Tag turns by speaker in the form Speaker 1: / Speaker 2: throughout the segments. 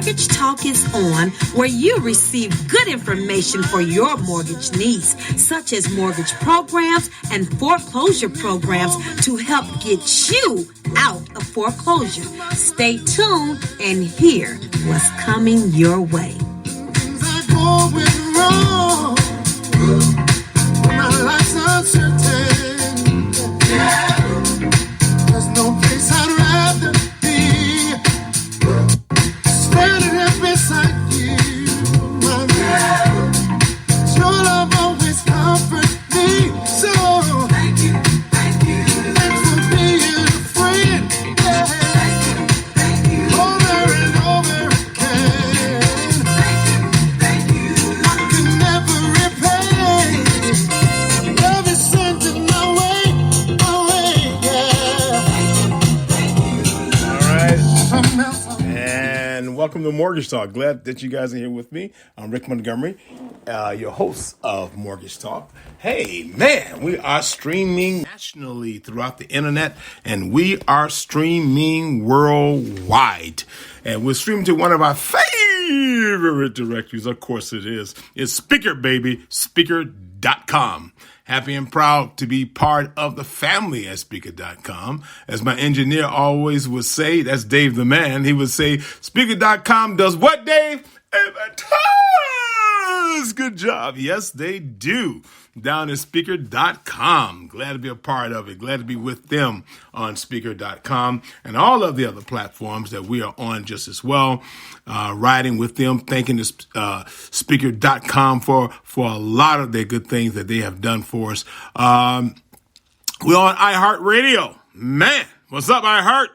Speaker 1: Mortgage Talk is on, where you receive good information for your mortgage needs, such as mortgage programs and foreclosure programs to help get you out of foreclosure. Stay tuned and hear what's coming your way.
Speaker 2: My life's uncertain. There's no place I'd rather be. Standing here beside you, my man. Your love always comforts me. So thank you. Thanks for being a friend. Yeah. Thank you. Over and over again. Thank you. I can never repay. Love is sending my way, yeah.
Speaker 3: All right. And welcome to Mortgage Talk. Glad that you guys are here with me. I'm Rick Montgomery, your host of Mortgage Talk. Hey, man, we are streaming nationally throughout the internet, and we are streaming worldwide. And we're streaming to one of our favorite directories. Of course it is. It's Speaker, baby. Speaker.com. Happy and proud to be part of the family at Speaker.com. As my engineer always would say, that's Dave the man, he would say, Speaker.com does what, Dave? Advertise! Good job. Yes, they do. Down at Speaker.com. Glad to be a part of it. Glad to be with them on Speaker.com and all of the other platforms that we are on just as well. Riding with them, thanking Speaker.com for a lot of their good things that they have done for us. We're on iHeartRadio. Man, what's up, iHeart?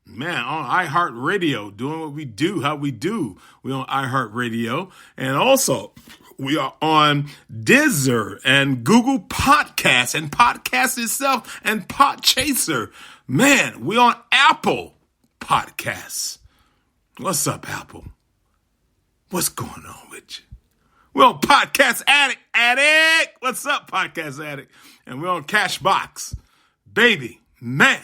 Speaker 3: Man, on iHeartRadio, doing what we do, how we do. We're on iHeartRadio. And also, we are on Deezer and Google Podcasts and Podcast itself and Podchaser. Man, we're on Apple Podcasts. What's up, Apple? What's going on with you? We're on Podcast Addict. What's up, Podcast Addict? And we're on Cashbox. Baby, man,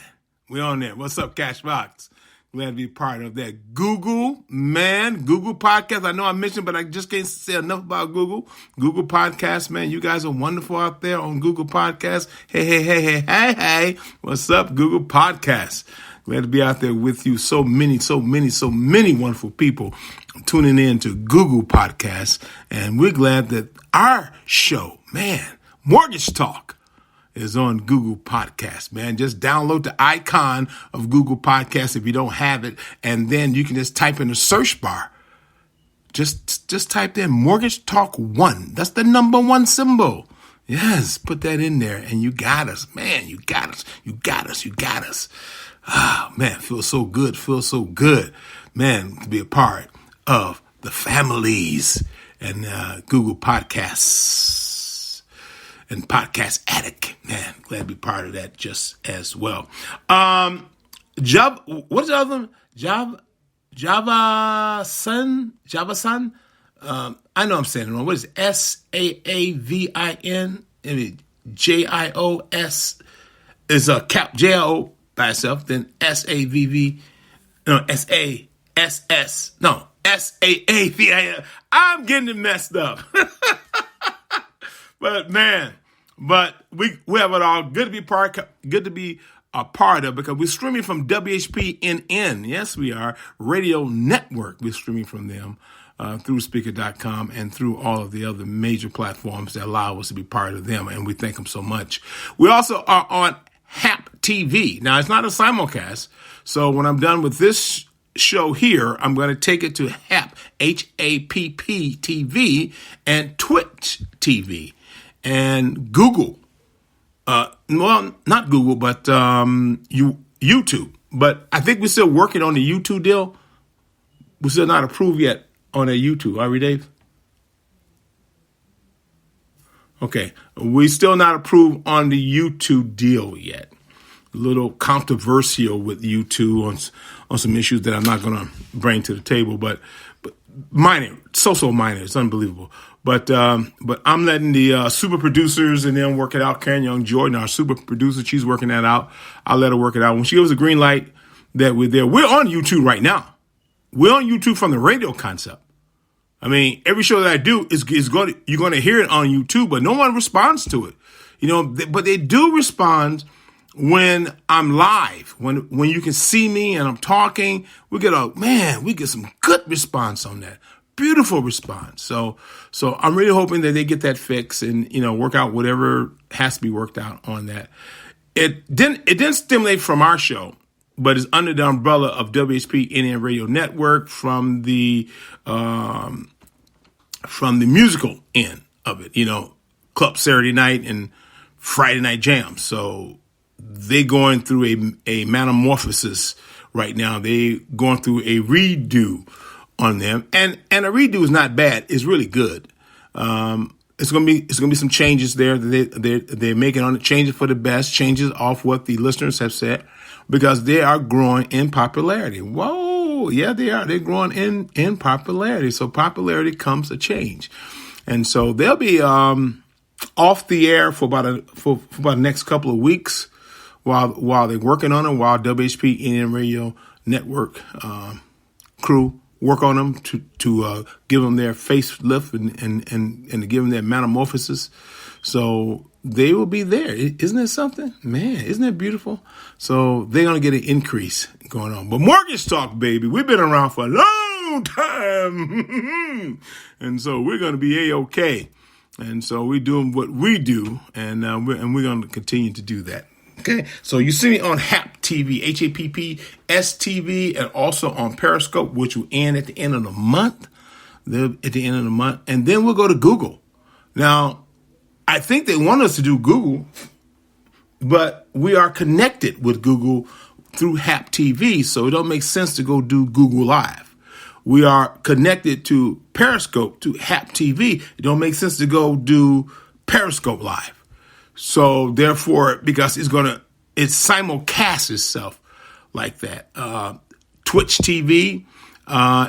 Speaker 3: we're on there. What's up, Cashbox? Glad to be part of that. Google Podcast. I know I mentioned, but I just can't say enough about Google. Google Podcast, man. You guys are wonderful out there on Google Podcast. Hey. What's up, Google Podcast? Glad to be out there with you. So many wonderful people tuning in to Google Podcasts. And we're glad that our show, man, Mortgage Talk, is on Google Podcasts, man. Just download the icon of Google Podcasts if you don't have it, and then you can just type in the search bar. Just type in Mortgage Talk 1. That's the number 1 symbol. Yes, put that in there, and you got us, man. You got us. Ah, man, feels so good, man, to be a part of the families and Google Podcasts. And Podcast Addict, man, glad to be part of that just as well. What's the other one? Java Sun? I know I'm saying it wrong. What is it? SAAVIN? JIOS is a cap, JIO by itself, then SAVV, no, SASS, no, SAAVIN. I'm getting it messed up. But man, we have it all. Good to be a part of, because we're streaming from WHPNN. Yes, we are. Radio Network. We're streaming from them through Speaker.com and through all of the other major platforms that allow us to be part of them, and we thank them so much. We also are on HAP TV. Now, it's not a simulcast, so when I'm done with this show here, I'm going to take it to HAP, HAPP TV, and Twitch TV. And Google, well, not Google, but YouTube. But I think we're still working on the YouTube deal. We're still not approved yet on a YouTube. Are we, Dave? Okay. We're still not approved on the YouTube deal yet. A little controversial with YouTube on some issues that I'm not going to bring to the table, but minor, so minor. It's unbelievable. But I'm letting the super producers and them work it out. Karen Young Jordan, our super producer, she's working that out. I'll let her work it out. When she gives a green light that we're there, we're on YouTube right now. we're on YouTube from the radio concept. I mean, every show that I do you're going to hear it on YouTube, but no one responds to it. But they do respond when I'm live, when you can see me and I'm talking. We get some good response on that. Beautiful response. So I'm really hoping that they get that fixed and, work out whatever has to be worked out on that. It didn't stimulate from our show, but it's under the umbrella of WHP NN Radio Network from the musical end of it, Club Saturday Night and Friday Night Jam. So they going through a metamorphosis right now. They going through a redo on them, and a redo is not bad. It's really good. It's gonna be some changes there. They're making on it, changes for the best, changes off what the listeners have said, because they are growing in popularity. Whoa, yeah, they are. They're growing in popularity. So popularity comes a change, and so they'll be off the air for about the next couple of weeks while they're working on it. While WHP NN Radio Network crew work on them to give them their facelift and to give them their metamorphosis. So they will be there. Isn't it something? Man, isn't it beautiful? So they're going to get an increase going on. But Mortgage Talk, baby, we've been around for a long time. And so we're going to be A-OK. And so we're doing what we do, and we're going to continue to do that. Okay, so you see me on HAPP TV, HAPPS TV, and also on Periscope, which will end at the end of the month. And then we'll go to Google. Now, I think they want us to do Google, but we are connected with Google through HAPP TV, so it don't make sense to go do Google Live. We are connected to Periscope, to HAPP TV. It don't make sense to go do Periscope Live. So therefore, because it simulcasts itself like that. Twitch TV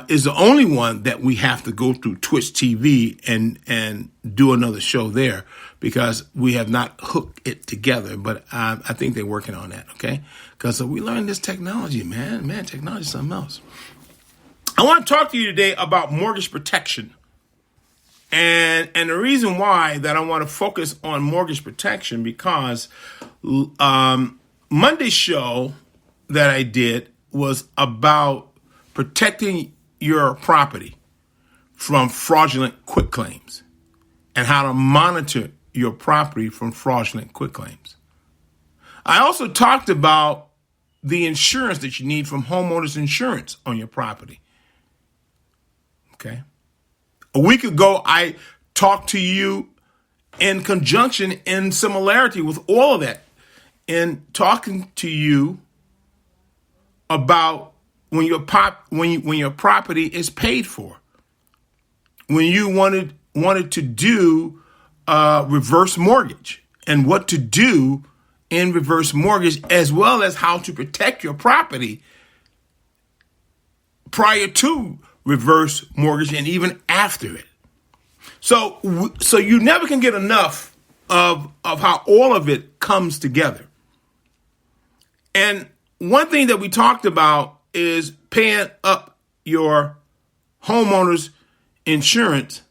Speaker 3: is the only one that we have to go through Twitch TV and do another show there, because we have not hooked it together. But I think they're working on that, okay? Because we learned this technology, man. Man, technology is something else. I want to talk to you today about mortgage protection. And the reason why that I want to focus on mortgage protection, because Monday's show that I did was about protecting your property from fraudulent quitclaims and how to monitor your property from fraudulent quitclaims. I also talked about the insurance that you need from homeowners insurance on your property. Okay. A week ago, I talked to you in conjunction, in similarity with all of that, in talking to you about when your property is paid for, when you wanted to do reverse mortgage, and what to do in reverse mortgage, as well as how to protect your property prior to reverse mortgage and even after it. So you never can get enough of how all of it comes together. And one thing that we talked about is paying up your homeowner's insurance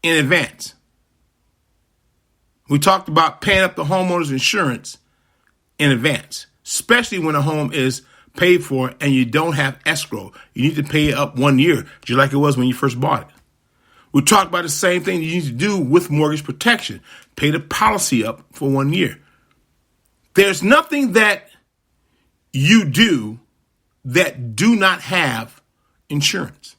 Speaker 3: in advance. We talked about paying up the homeowner's insurance in advance, especially when a home is paid for and you don't have escrow. You need to pay it up 1 year, just like it was when you first bought it. We talked about the same thing you need to do with mortgage protection. Pay the policy up for 1 year. There's nothing that you do that do not have insurance.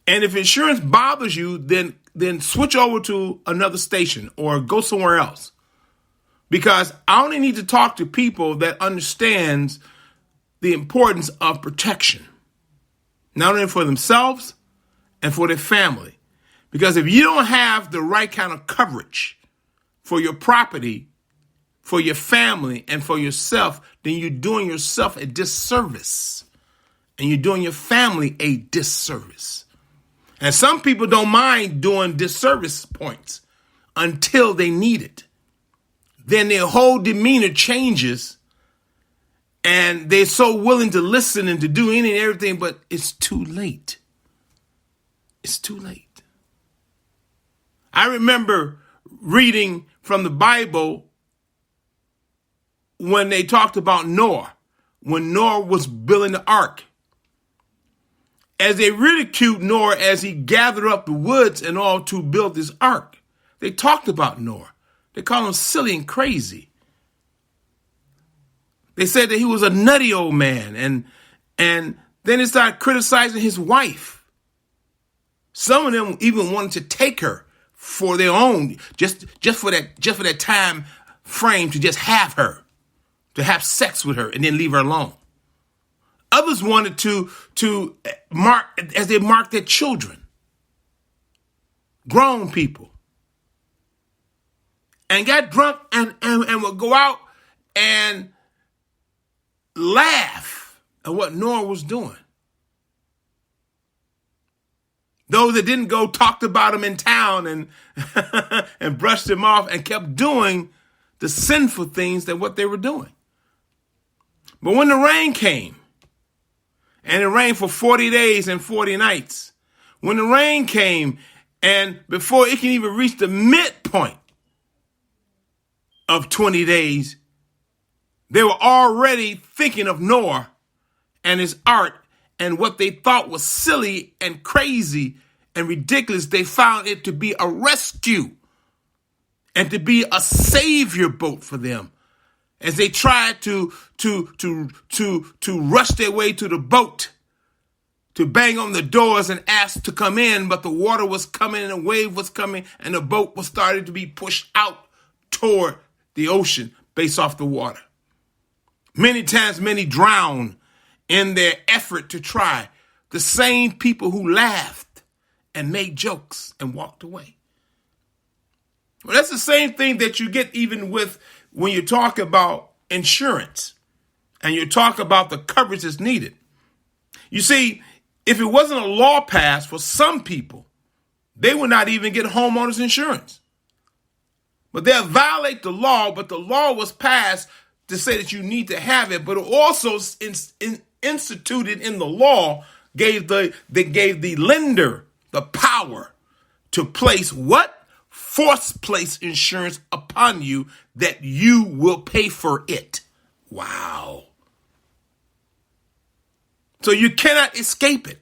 Speaker 3: And if insurance bothers you, then switch over to another station or go somewhere else. Because I only need to talk to people that understands the importance of protection, not only for themselves and for their family. Because if you don't have the right kind of coverage for your property, for your family, and for yourself, then you're doing yourself a disservice. And you're doing your family a disservice. And some people don't mind doing disservice points until they need it. Then their whole demeanor changes And they're so willing to listen and to do anything and everything, but it's too late. It's too late. I remember reading from the Bible when they talked about Noah, when Noah was building the ark. As they ridiculed Noah as he gathered up the woods and all to build this ark, they talked about Noah. They called him silly and crazy. They said that he was a nutty old man, and then they started criticizing his wife. Some of them even wanted to take her for their own, just for that time frame, to just have her, to have sex with her and then leave her alone. Others wanted to mark, as they marked their children, grown people, and got drunk and would go out and laugh at what Noah was doing. Those that didn't go talked about him in town and and brushed him off and kept doing the sinful things that what they were doing. But when the rain came, and it rained for 40 days and 40 nights, when the rain came, and before it can even reach the midpoint of 20 days, they were already thinking of Noah and his ark, and what they thought was silly and crazy and ridiculous, they found it to be a rescue and to be a savior boat for them. As they tried to rush their way to the boat, to bang on the doors and ask to come in, but the water was coming and a wave was coming and the boat was starting to be pushed out toward the ocean based off the water. Many times, many drowned in their effort to try. The same people who laughed and made jokes and walked away. Well, that's the same thing that you get even with when you talk about insurance and you talk about the coverage that's needed. You see, if it wasn't a law passed for some people, they would not even get homeowners insurance. But they'll violate the law, but the law was passed to say that you need to have it, but it also instituted in the law gave the lender the power to place what? Force place insurance upon you that you will pay for it. Wow. So you cannot escape it.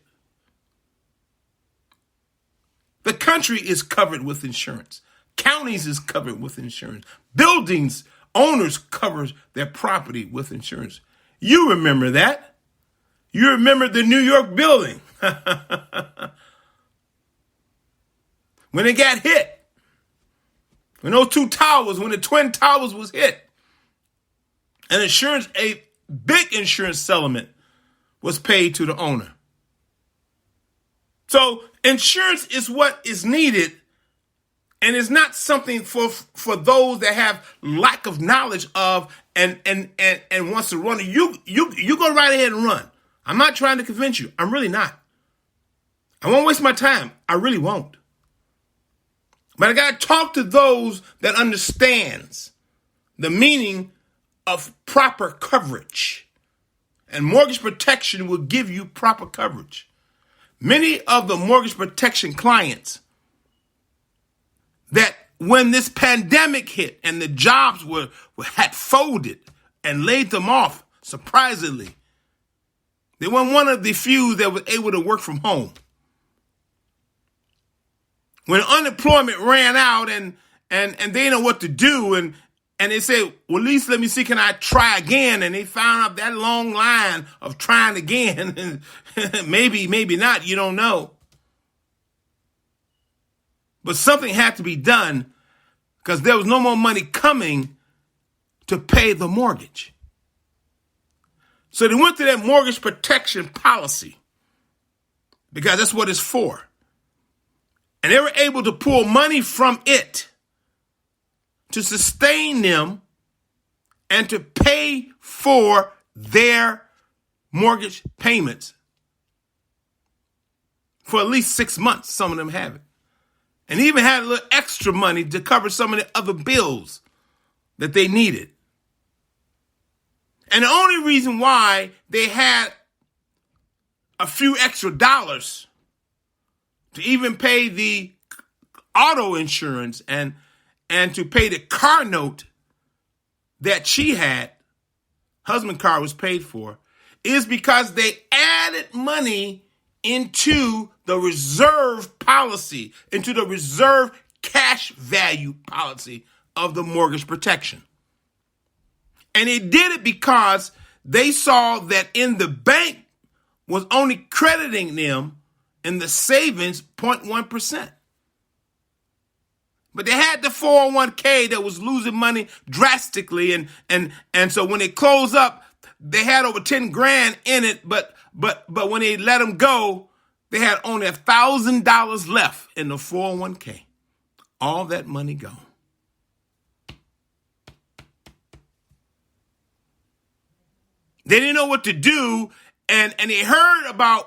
Speaker 3: The country is covered with insurance. Counties is covered with insurance. Buildings, owners cover their property with insurance. You remember that. You remember the New York building. When it got hit. When those two towers, when the Twin Towers was hit. And insurance, a big insurance settlement was paid to the owner. So insurance is what is needed, and it's not something for those that have lack of knowledge of and wants to run. You go right ahead and run. I'm not trying to convince you. I'm really not. I won't waste my time. I really won't. But I got to talk to those that understands the meaning of proper coverage. And mortgage protection will give you proper coverage. Many of the mortgage protection clients that when this pandemic hit and the jobs had folded and laid them off, surprisingly, they were one of the few that was able to work from home. When unemployment ran out and they didn't know what to do, and they said, well, at least let me see, can I try again? And they found out that long line of trying again. maybe not, you don't know. But something had to be done because there was no more money coming to pay the mortgage. So they went to that mortgage protection policy because that's what it's for. And they were able to pull money from it to sustain them and to pay for their mortgage payments for at least 6 months. Some of them have it. And even had a little extra money to cover some of the other bills that they needed. And the only reason why they had a few extra dollars to even pay the auto insurance and to pay the car note that she had, husband car was paid for, is because they added money into the reserve policy, into the reserve cash value policy of the mortgage protection. And they did it because they saw that in the bank was only crediting them in the savings 0.1%. But they had the 401k that was losing money drastically. And so when they closed up, they had over 10 grand in it. But when they let them go, they had only $1,000 left in the 401k. All that money gone. They didn't know what to do. And they heard about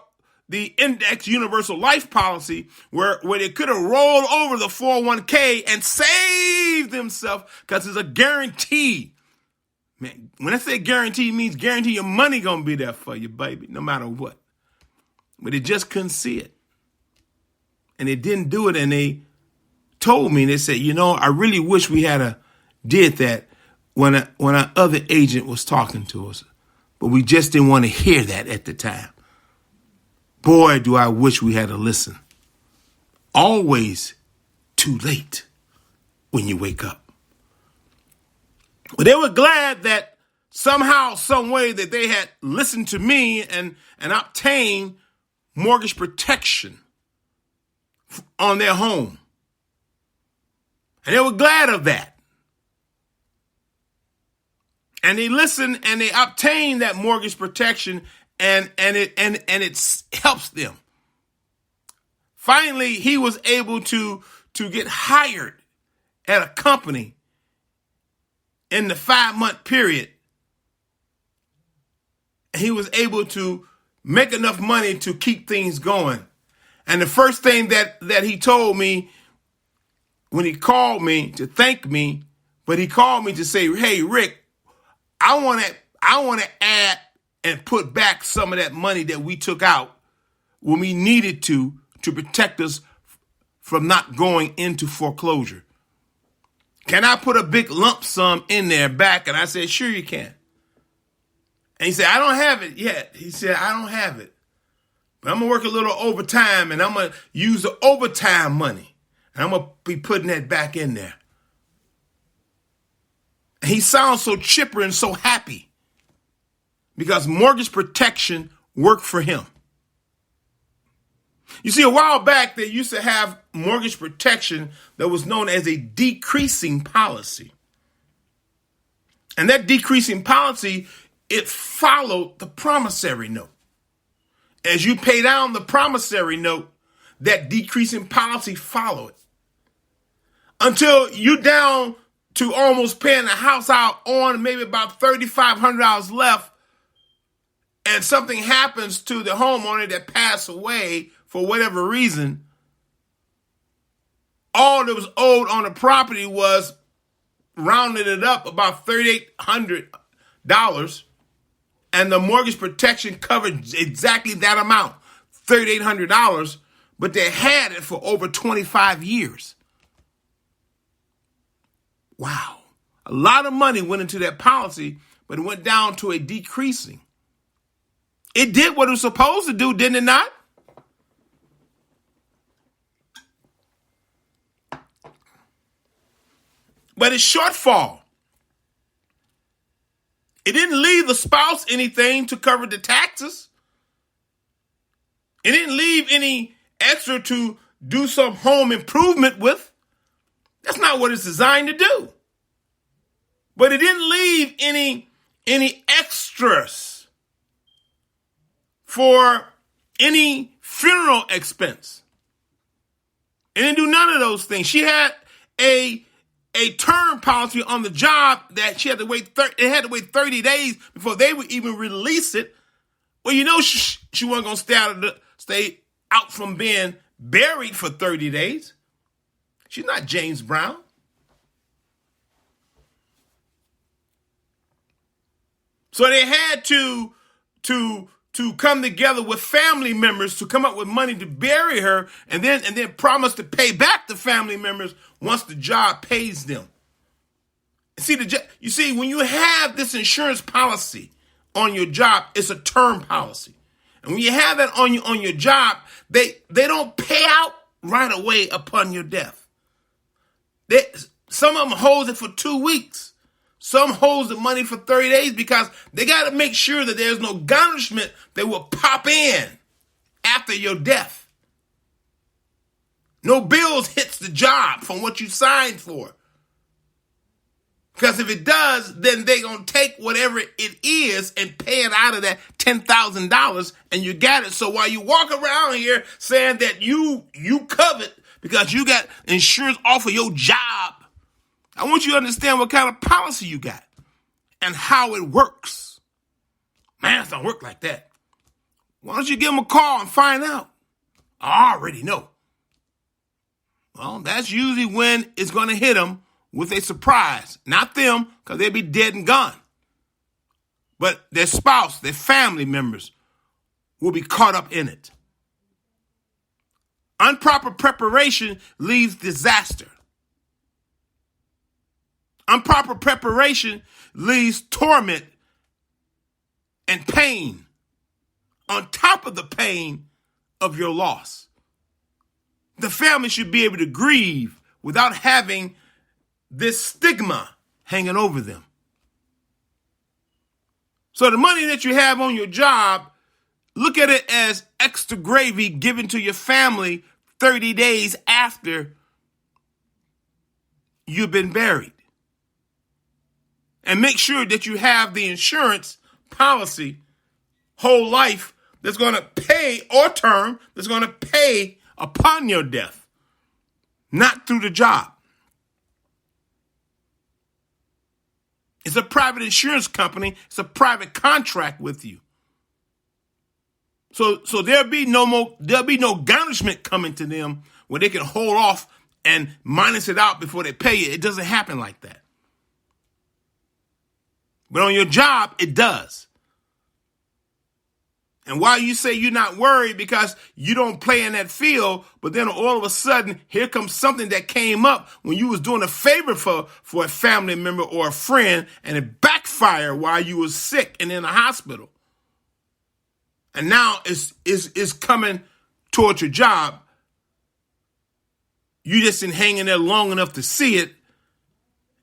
Speaker 3: the index universal life policy where they could have rolled over the 401k and saved themselves because it's a guarantee. Man, when I say guarantee, it means guarantee your money going to be there for you, baby, no matter what. But they just couldn't see it. And they didn't do it. And they told me, they said, I really wish we had did that when our other agent was talking to us. But we just didn't want to hear that at the time. Boy, do I wish we had to listen. Always too late when you wake up. But they were glad that somehow, some way that they had listened to me and obtained mortgage protection on their home. And they were glad of that. And they listened and they obtained that mortgage protection and it helps them. Finally, he was able to get hired at a company in the 5-month period. He was able to make enough money to keep things going. And the first thing that he told me when he called me to thank me, but he called me to say, hey, Rick, I want to add and put back some of that money that we took out when we needed to protect us from not going into foreclosure. Can I put a big lump sum in there back? And I said, sure you can. And he said, I don't have it yet. He said, I don't have it. But I'm going to work a little overtime and I'm going to use the overtime money. And I'm going to be putting that back in there. And he sounds so chipper and so happy because mortgage protection worked for him. You see, a while back, they used to have mortgage protection that was known as a decreasing policy. And that decreasing policy, it followed the promissory note. As you pay down the promissory note, that decreasing policy followed until you down to almost paying the house out on maybe about $3,500 left, and something happens to the homeowner that passed away for whatever reason, all that was owed on the property was, rounded it up, about $3,800, and the mortgage protection covered exactly that amount, $3,800, but they had it for over 25 years. Wow. A lot of money went into that policy, but it went down to a decreasing. It did what it was supposed to do, didn't it not? But its shortfall. It didn't leave the spouse anything to cover the taxes. It didn't leave any extra to do some home improvement with. That's not what it's designed to do. But it didn't leave any extras for any funeral expense. It didn't do none of those things. She had a term policy on the job that she had to wait. It had to wait 30 days before they would even release it. Well, you know she wasn't going to stay out from being buried for 30 days. She's not James Brown. So they had to come together with family members to come up with money to bury her, and then promise to pay back the family members once the job pays them. You see, when you have this insurance policy on your job, it's a term policy. And when you have that on your job, they don't pay out right away upon your death. Some of them hold it for 2 weeks. Some holds the money for 30 days because they got to make sure that there's no garnishment that will pop in after your death. No bills hits the job from what you signed for. Because if it does, then they're going to take whatever it is and pay it out of that $10,000 and you got it. So while you walk around here saying that you covered because you got insurance off of your job, I want you to understand what kind of policy you got and how it works. Man, it don't work like that. Why don't you give them a call and find out? I already know. Well, that's usually when it's going to hit them with a surprise. Not them, because they'll be dead and gone. But their spouse, their family members will be caught up in it. Improper preparation leads disaster. Improper preparation leaves torment and pain on top of the pain of your loss. The family should be able to grieve without having this stigma hanging over them. So the money that you have on your job, look at it as extra gravy given to your family 30 days after you've been buried. And make sure that you have the insurance policy, whole life, that's going to pay, or term, that's going to pay upon your death, not through the job. It's a private insurance company. It's a private contract with you. So there'll be no garnishment coming to them where they can hold off and minus it out before they pay you. It doesn't happen like that. But on your job, it does. And while you say you're not worried because you don't play in that field, but then all of a sudden, here comes something that came up when you was doing a favor for a family member or a friend, and it backfired while you was sick and in the hospital. And now it's coming towards your job. You just been hanging there long enough to see it,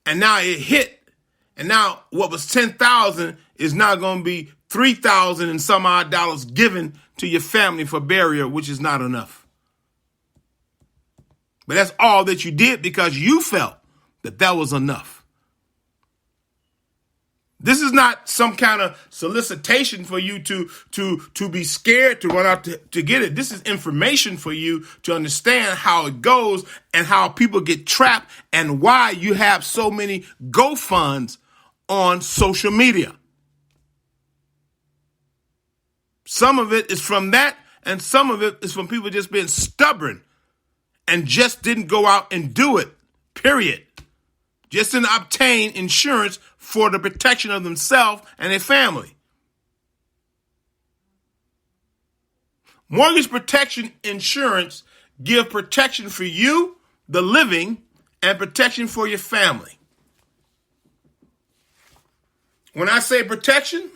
Speaker 3: and now it hit. And now what was $10,000 is now going to be $3,000 and some odd dollars given to your family for burial, which is not enough. But that's all that you did because you felt that was enough. This is not some kind of solicitation for you to be scared to run out to get it. This is information for you to understand how it goes and how people get trapped and why you have so many GoFunds on social media. Some of it is from that, and some of it is from people just being stubborn and just didn't go out and do it, period. Just didn't obtain insurance for the protection of themselves and their family. Mortgage protection insurance give protection for you, the living, and protection for your family. When I say protection,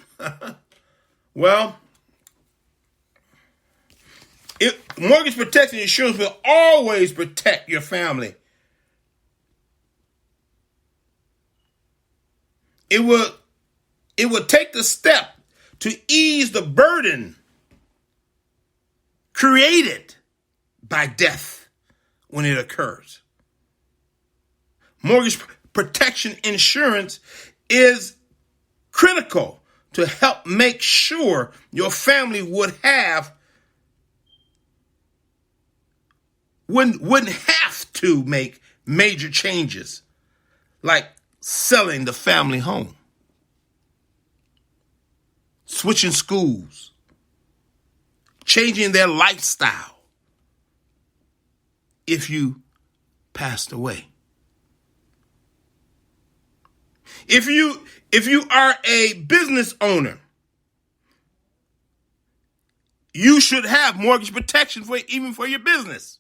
Speaker 3: well, mortgage protection insurance will always protect your family. It will take the step to ease the burden created by death when it occurs. Mortgage protection insurance is critical to help make sure your family wouldn't have to make major changes like selling the family home, switching schools, changing their lifestyle if you passed away. If you are a business owner, you should have mortgage protection even for your business.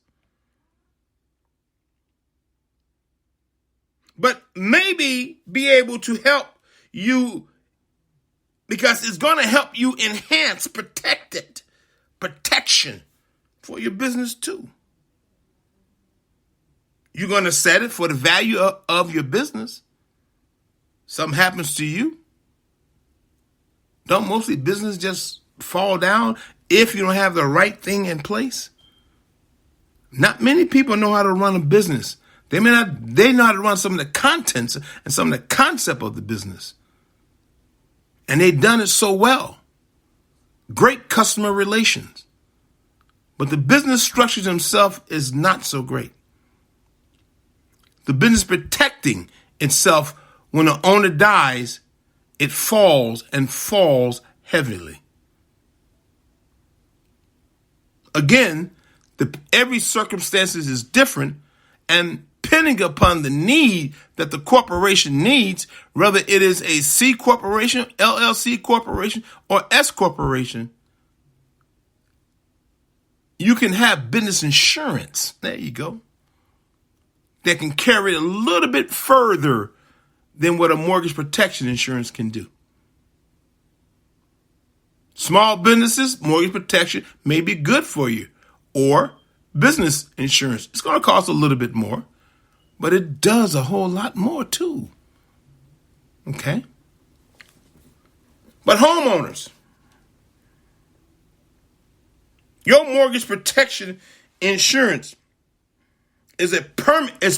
Speaker 3: But maybe be able to help you, because it's going to help you enhance protection for your business too. You're going to set it for the value of your business. Something happens to you. Don't mostly business just fall down if you don't have the right thing in place? Not many people know how to run a business. They know how to run some of the contents and some of the concept of the business. And they've done it so well. Great customer relations. But the business structure themselves is not so great. The business protecting itself, when the owner dies, it falls and falls heavily. Again, every circumstance is different, and depending upon the need that the corporation needs, whether it is a C corporation, LLC corporation, or S corporation, you can have business insurance. There you go. That can carry it a little bit further than what a mortgage protection insurance can do. Small businesses, mortgage protection may be good for you, or business insurance. It's going to cost a little bit more, but it does a whole lot more too. Okay? But homeowners, your mortgage protection insurance is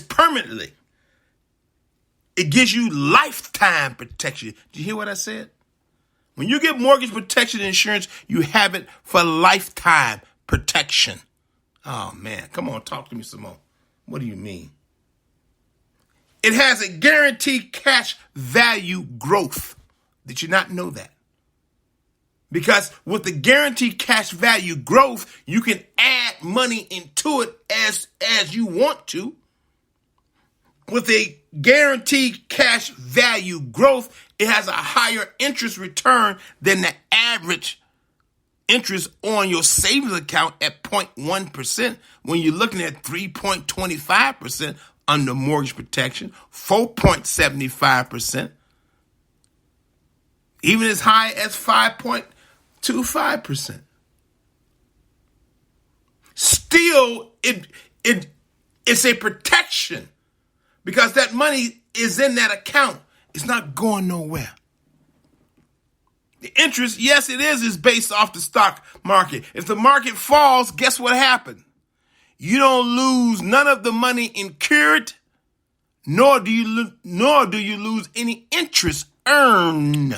Speaker 3: permanently. It gives you lifetime protection. Did you hear what I said? When you get mortgage protection insurance, you have it for lifetime protection. Oh, man. Come on, talk to me some more. What do you mean? It has a guaranteed cash value growth. Did you not know that? Because with the guaranteed cash value growth, you can add money into it as you want to. With a guaranteed cash value growth, it has a higher interest return than the average interest on your savings account at 0.1%, when you're looking at 3.25% under mortgage protection, 4.75%, even as high as 5.25%. Still, it's a protection, because that money is in that account. It's not going nowhere. The interest, yes, it is based off the stock market. If the market falls, guess what happened? You don't lose none of the money incurred, nor do you lose any interest earned.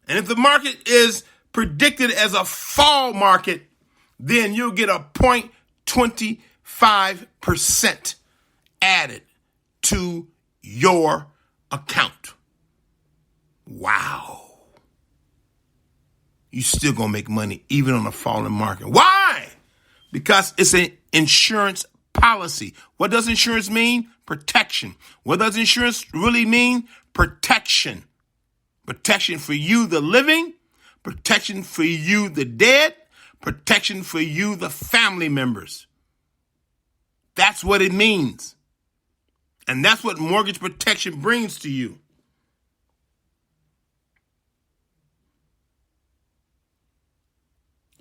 Speaker 3: And if the market is predicted as a fall market, then you'll get a 0.25% added to your account. Wow. You still gonna make money even on a falling market. Why? Because it's an insurance policy. What does insurance mean? Protection. What does insurance really mean? Protection. Protection for you, the living. Protection for you, the dead. Protection for you, the family members. That's what it means. And that's what mortgage protection brings to you.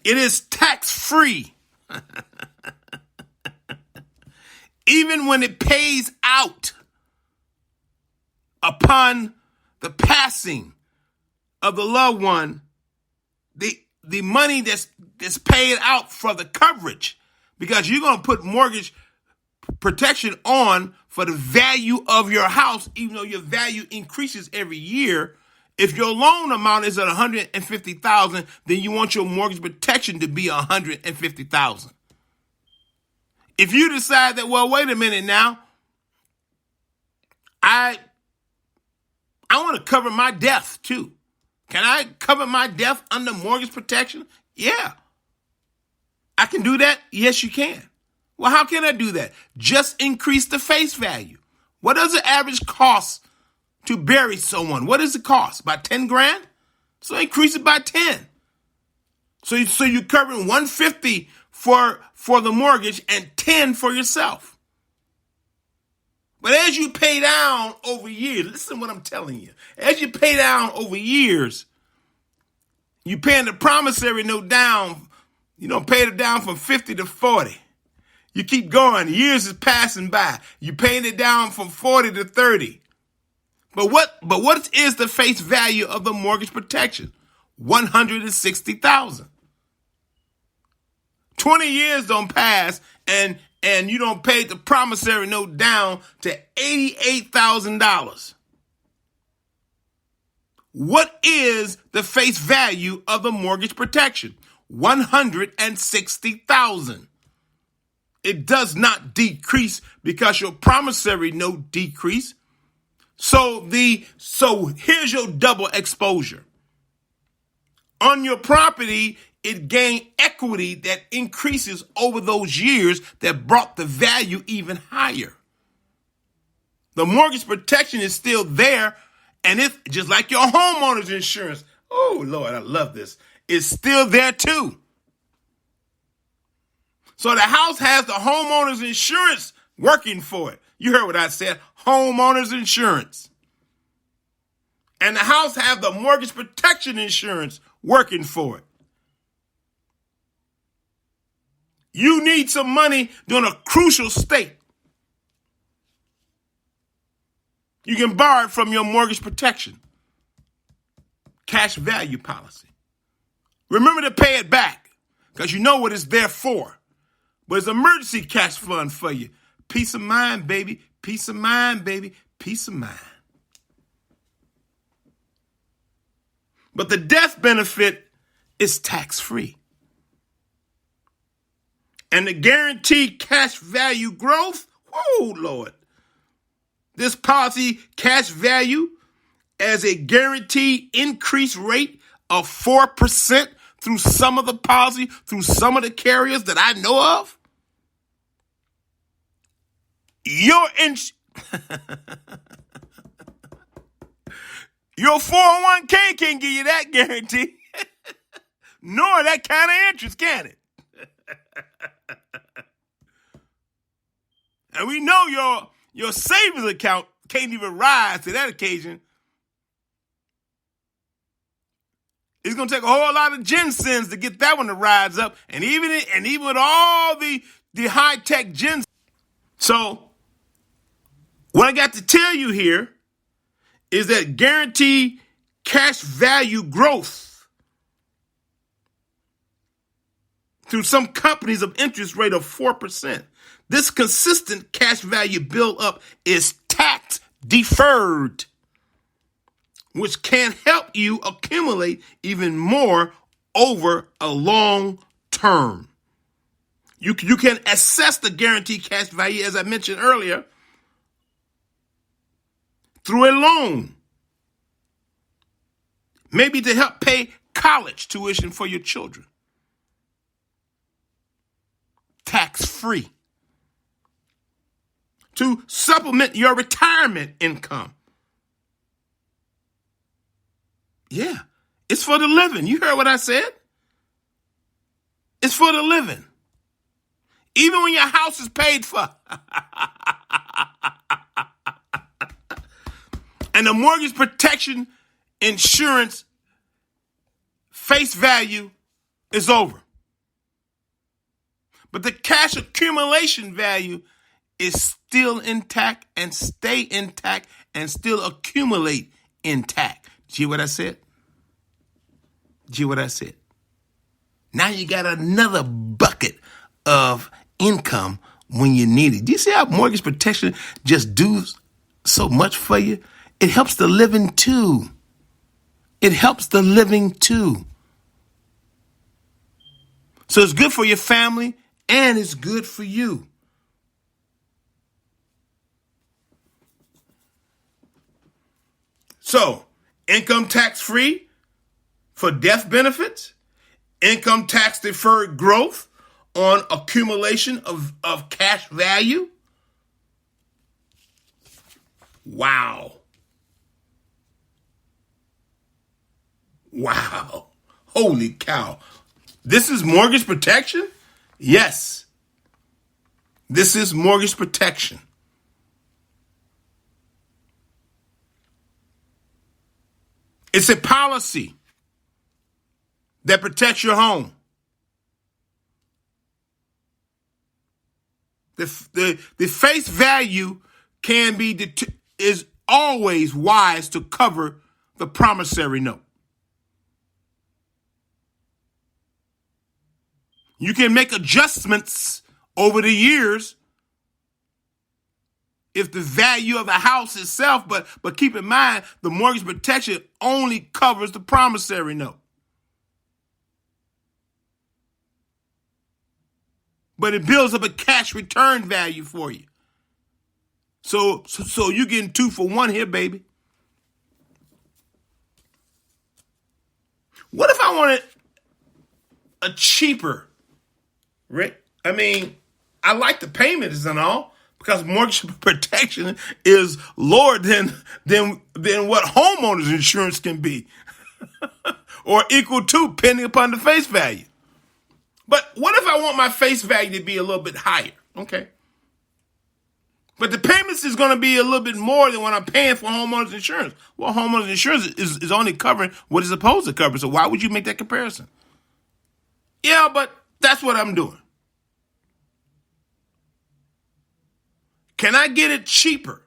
Speaker 3: It is tax-free. Even when it pays out upon the passing of the loved one, the money that's paid out for the coverage, because you're going to put mortgage protection on for the value of your house, even though your value increases every year. If your loan amount is at $150,000, then you want your mortgage protection to be $150,000. If you decide that, well, wait a minute now, I want to cover my death too. Can I cover my death under mortgage protection? Yeah. I can do that. Yes, you can. Well, how can I do that? Just increase the face value. What does the average cost to bury someone? What does it cost? About 10 grand? So increase it by 10. So you're covering 150 for the mortgage and 10 for yourself. But as you pay down over years, listen to what I'm telling you. As you pay down over years, you're paying the promissory note down, pay it down from 50 to 40. You keep going. Years is passing by. You're paying it down from 40 to 30. But what is the face value of the mortgage protection? $160,000. 20 years don't pass and you don't pay the promissory note down to $88,000. What is the face value of the mortgage protection? $160,000. It does not decrease because your promissory note decreased. So here's your double exposure. On your property, it gained equity that increases over those years that brought the value even higher. The mortgage protection is still there, and it's just like your homeowner's insurance. Oh, Lord, I love this. It's still there too. So the house has the homeowner's insurance working for it. You heard what I said, homeowner's insurance. And the house has the mortgage protection insurance working for it. You need some money during a crucial state. You can borrow it from your mortgage protection cash value policy. Remember to pay it back because you know what it's there for. But it's an emergency cash fund for you. Peace of mind, baby. Peace of mind, baby. Peace of mind. But the death benefit is tax-free. And the guaranteed cash value growth, oh, Lord. This policy cash value as a guaranteed increase rate of 4% through some of the policy, through some of the carriers that I know of. Your 401k can't give you that guarantee, nor that kind of interest, can it? And we know your savings account can't even rise to that occasion. It's going to take a whole lot of ginseng to get that one to rise up, and even with all the high-tech ginseng. So what I got to tell you here is that guaranteed cash value growth through some companies of interest rate of 4%. This consistent cash value build up is tax deferred, which can help you accumulate even more over a long term. You can assess the guaranteed cash value, as I mentioned earlier, through a loan, maybe to help pay college tuition for your children. Tax-free. To supplement your retirement income. Yeah, it's for the living. You heard what I said? It's for the living. Even when your house is paid for. And the mortgage protection insurance face value is over. But the cash accumulation value is still intact and stay intact and still accumulate intact. Did you hear what I said? Did you hear what I said? Now you got another bucket of income when you need it. Do you see how mortgage protection just does so much for you? It helps the living too. It helps the living too. So it's good for your family and it's good for you. So, income tax free for death benefits, income tax deferred growth on accumulation of cash value. Wow. Wow. Holy cow. This is mortgage protection? Yes. This is mortgage protection. It's a policy that protects your home. The face value is always wise to cover the promissory note. You can make adjustments over the years if the value of the house itself, but keep in mind, the mortgage protection only covers the promissory note. But it builds up a cash return value for you. So you're getting 2 for 1 here, baby. What if I wanted a cheaper rate? I mean, I like the payments and all because mortgage protection is lower than what homeowners insurance can be, or equal to, depending upon the face value. But what if I want my face value to be a little bit higher? Okay. But the payments is going to be a little bit more than what I'm paying for homeowners insurance. Well, homeowners insurance is only covering what it's supposed to cover. So why would you make that comparison? Yeah, but that's what I'm doing. Can I get it cheaper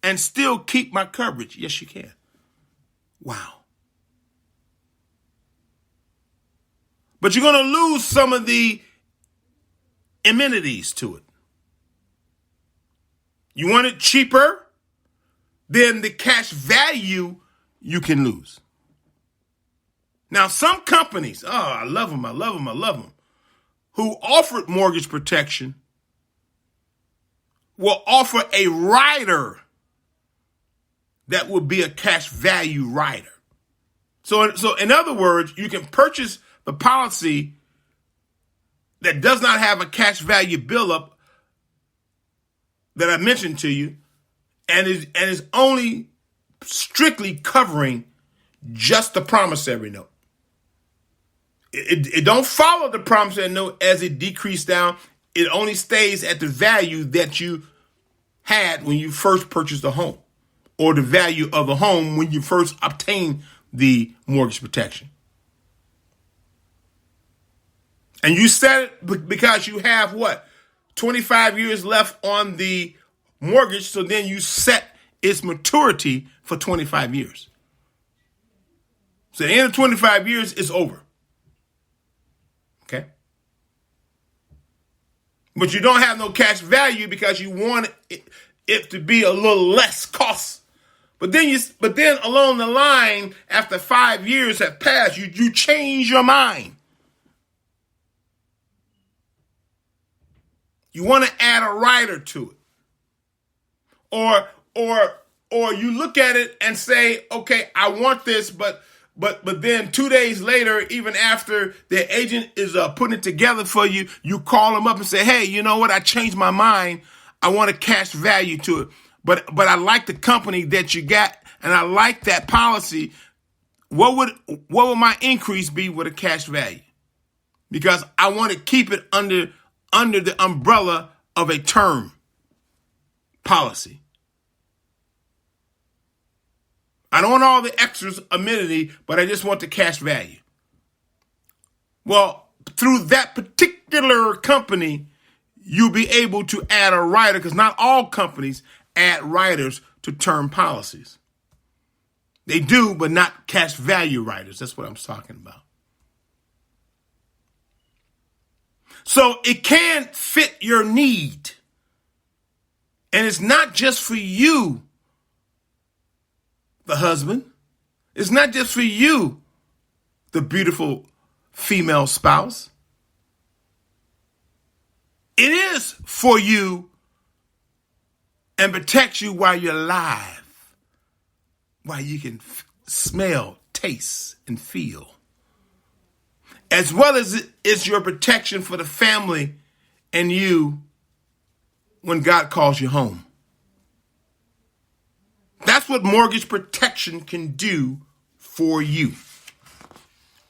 Speaker 3: and still keep my coverage? Yes, you can. Wow. But you're going to lose some of the amenities to it. You want it cheaper, then the cash value you can lose. Now, some companies, I love them, who offered mortgage protection will offer a rider that will be a cash value rider. So in other words, you can purchase the policy that does not have a cash value buildup that I mentioned to you, and is only strictly covering just the promissory note. It don't follow the promissory note as it decreases down. It only stays at the value that you had when you first purchased the home, or the value of the home when you first obtained the mortgage protection. And you set it because you have 25 years left on the mortgage, so then you set its maturity for 25 years. So at the end of 25 years, it's over. Okay? But you don't have no cash value because you want it to be a little less cost. But then along the line, after 5 years have passed, you change your mind. You want to add a rider to it. Or you look at it and say, okay, I want this, but then 2 days later, even after the agent is putting it together for you, you call them up and say, hey, you know what? I changed my mind. I want a cash value to it. But I like the company that you got, and I like that policy. What would my increase be with a cash value? Because I want to keep it under the umbrella of a term policy. I don't want all the extras amenity, but I just want the cash value. Well, through that particular company, you'll be able to add a rider, because not all companies add riders to term policies. They do, but not cash value riders. That's what I'm talking about. So it can fit your need. And it's not just for you, the husband. It's not just for you, the beautiful female spouse. It is for you and protects you while you're alive, while you can smell, taste, and feel. As well as it's your protection for the family and you when God calls you home. That's what mortgage protection can do for you.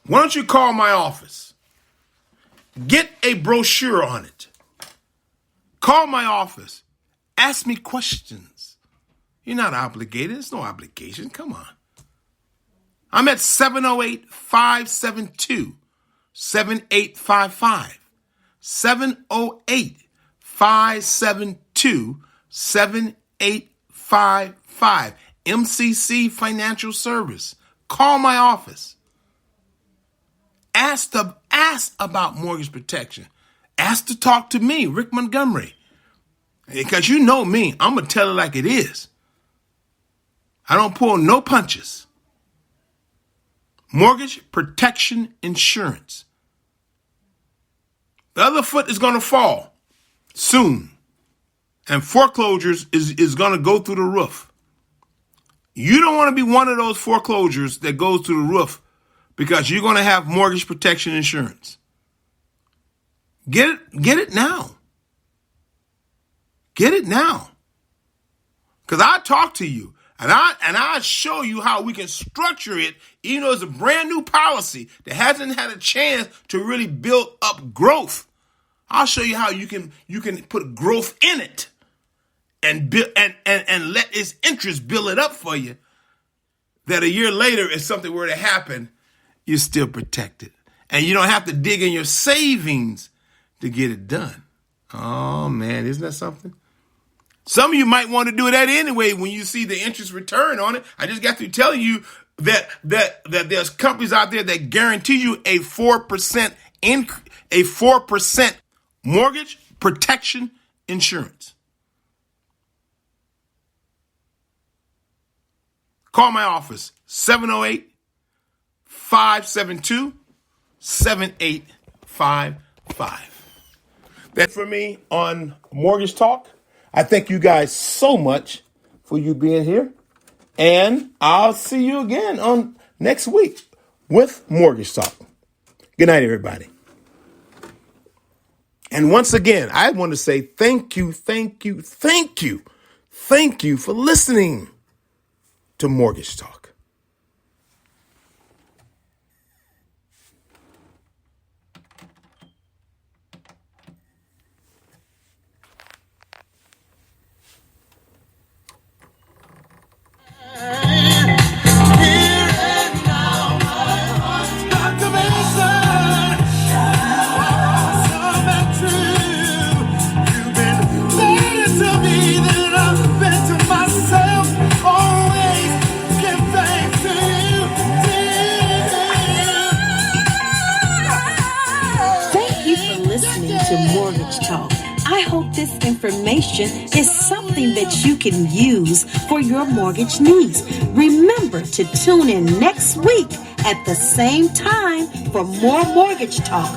Speaker 3: Why don't you call my office? Get a brochure on it. Call my office. Ask me questions. You're not obligated. There's no obligation. Come on. I'm at 708-572-7855. 708-572-7855. MCC Financial Service. Call my office. Ask about mortgage protection. Ask to talk to me, Rick Montgomery. Because you know me, I'm going to tell it like it is. I don't pull no punches. Mortgage protection insurance. The other foot is going to fall soon. And foreclosures is going to go through the roof. You don't want to be one of those foreclosures that goes through the roof because you're going to have mortgage protection insurance. Get it now. Get it now. Because I talk to you and I show you how we can structure it, even though it's a brand new policy that hasn't had a chance to really build up growth. I'll show you how you can put growth in it and build and let its interest build it up for you. That a year later, if something were to happen, you're still protected. And you don't have to dig in your savings to get it done. Oh, man, isn't that something? Some of you might want to do that anyway when you see the interest return on it. I just got through telling you that there's companies out there that guarantee you a 4% mortgage protection insurance. Call my office, 708-572-7855. That's for me on Mortgage Talk. I thank you guys so much for you being here. And I'll see you again on next week with Mortgage Talk. Good night, everybody. And once again, I want to say thank you for listening to Mortgage Talk.
Speaker 1: Mortgage Talk. I hope this information is something that you can use for your mortgage needs. Remember to tune in next week at the same time for more Mortgage Talk.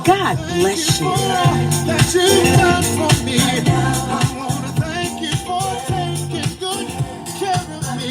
Speaker 1: God bless you.
Speaker 2: That you've done for me. I want to thank you for taking good care of me.